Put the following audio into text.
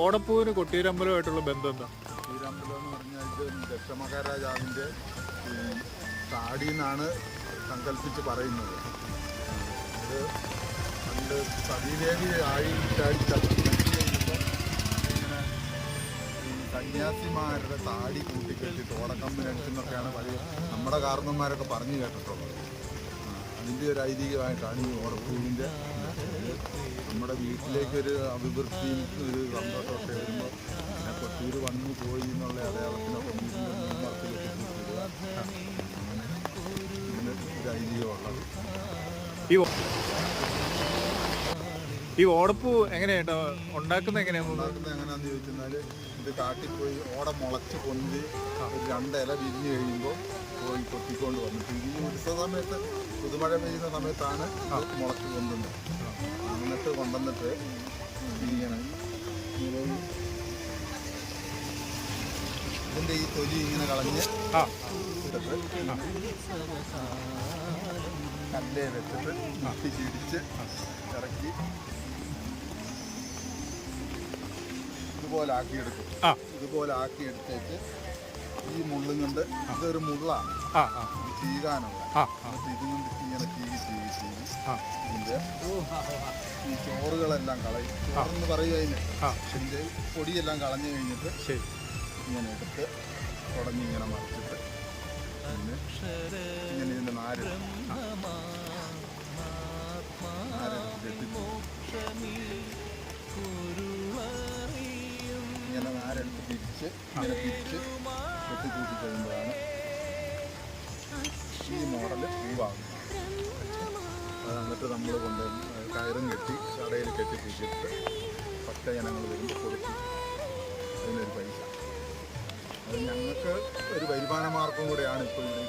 ഓടപ്പൂവിന് കൊട്ടിയൂരമ്പലമായിട്ടുള്ള ബന്ധം എന്താ? കൊട്ടിയൂരമ്പലം എന്ന് പറഞ്ഞാൽ ഇത് ദക്ഷമഹാരാജാവിൻ്റെ താടി എന്നാണ് സങ്കല്പിച്ച് പറയുന്നത്. ഇത് പണ്ട് സതീദേവി കഴിയുമ്പോൾ ഇങ്ങനെ ഈ സന്യാസിമാരുടെ താടി കൂട്ടിക്കെട്ടിട്ട് ഓടക്കമ്പിനടുത്തെന്നൊക്കെയാണ് വലിയ നമ്മുടെ കാരണന്മാരൊക്കെ പറഞ്ഞു കേട്ടിട്ടുള്ളത്. അതിൻ്റെ ഒരു ഐതിഹ്യമായിട്ടാണ് ഈ ഓടപ്പൂവിൻ്റെ. നമ്മുടെ വീട്ടിലേക്കൊരു അഭിവൃദ്ധിയും ഒരു സന്തോഷമൊക്കെ വരുമ്പോൾ പിന്നെ കൊട്ടിയൂർ വന്നു പോയി എന്നുള്ള അടയാളത്തിനൊക്കെ വീടിൻ്റെ മുൻപാർത്തിലൊക്കെ അങ്ങനെ ഒരു ഐതിഹ്യമുള്ളത്. ഈ ഓടപ്പൂ എങ്ങനെയാ ഉണ്ടാക്കുന്നത്? എങ്ങനെയാണെന്ന് ചോദിച്ചെന്നാൽ ഇത് കാട്ടിപ്പോയി ഓട മുളച്ച് പൊന്തി ഒരു 2 ഇല വിരിഞ്ഞ് കഴിയുമ്പോൾ പോയി കൊത്തിക്കൊണ്ട് വന്നിട്ട് ഈ ഉത്സവ സമയത്ത് പുതുമഴ പെയ്യുന്ന സമയത്താണ് മുളച്ച് പൊന്തുന്നത്. എന്നിട്ട് കൊണ്ടുവന്നിട്ട് ഇങ്ങനെ ഇതിൻ്റെ ഈ തൊലി ഇങ്ങനെ കളഞ്ഞ് ഇട്ടിട്ട് കല്ലേ വെച്ചിട്ട് ചിടിച്ച് ഇറക്കി ഇതുപോലെ ആക്കിയെടുക്കും. ഇതുപോലെ ആക്കിയെടുത്തേക്ക് ഈ മുള്ളും കൊണ്ട് ഇതൊരു മുള്ളാണ് ചീകാനുള്ള. ഇതും കൊണ്ട് ഇങ്ങനെ ചീകി ഇതിൻ്റെ ഈ ചോറുകളെല്ലാം കളയും. ചോറെന്ന് പറയുക അതിന് ഇതിൻ്റെ പൊടിയെല്ലാം കളഞ്ഞു കഴിഞ്ഞിട്ട് ഇങ്ങനെ എടുത്ത് തുടങ്ങി ഇങ്ങനെ മറിച്ചിട്ട് ഇങ്ങനെ ഇതിൻ്റെ നാരെടുത്തിട്ട് ഇങ്ങനെ നാരെടുത്ത് തിരിച്ച് ഇങ്ങനെ തിരിച്ച് വെട്ടിത്തൂക്കി കഴിയുമ്പോഴാണ് ഈ മോഡല് പൂവാകുന്നത്. അത് എന്നിട്ട് നമ്മൾ കൊണ്ട് കയറും കെട്ടി കടയിൽ കെട്ടി തിരിച്ചിട്ട് ഭക്തജനങ്ങൾ വരുമ്പോൾ കൊടുക്കും. അതിനൊരു പൈസ. അത് ഞങ്ങൾക്ക് ഒരു വരുമാന മാർഗം കൂടെയാണ് ഇപ്പോൾ ഇവിടെ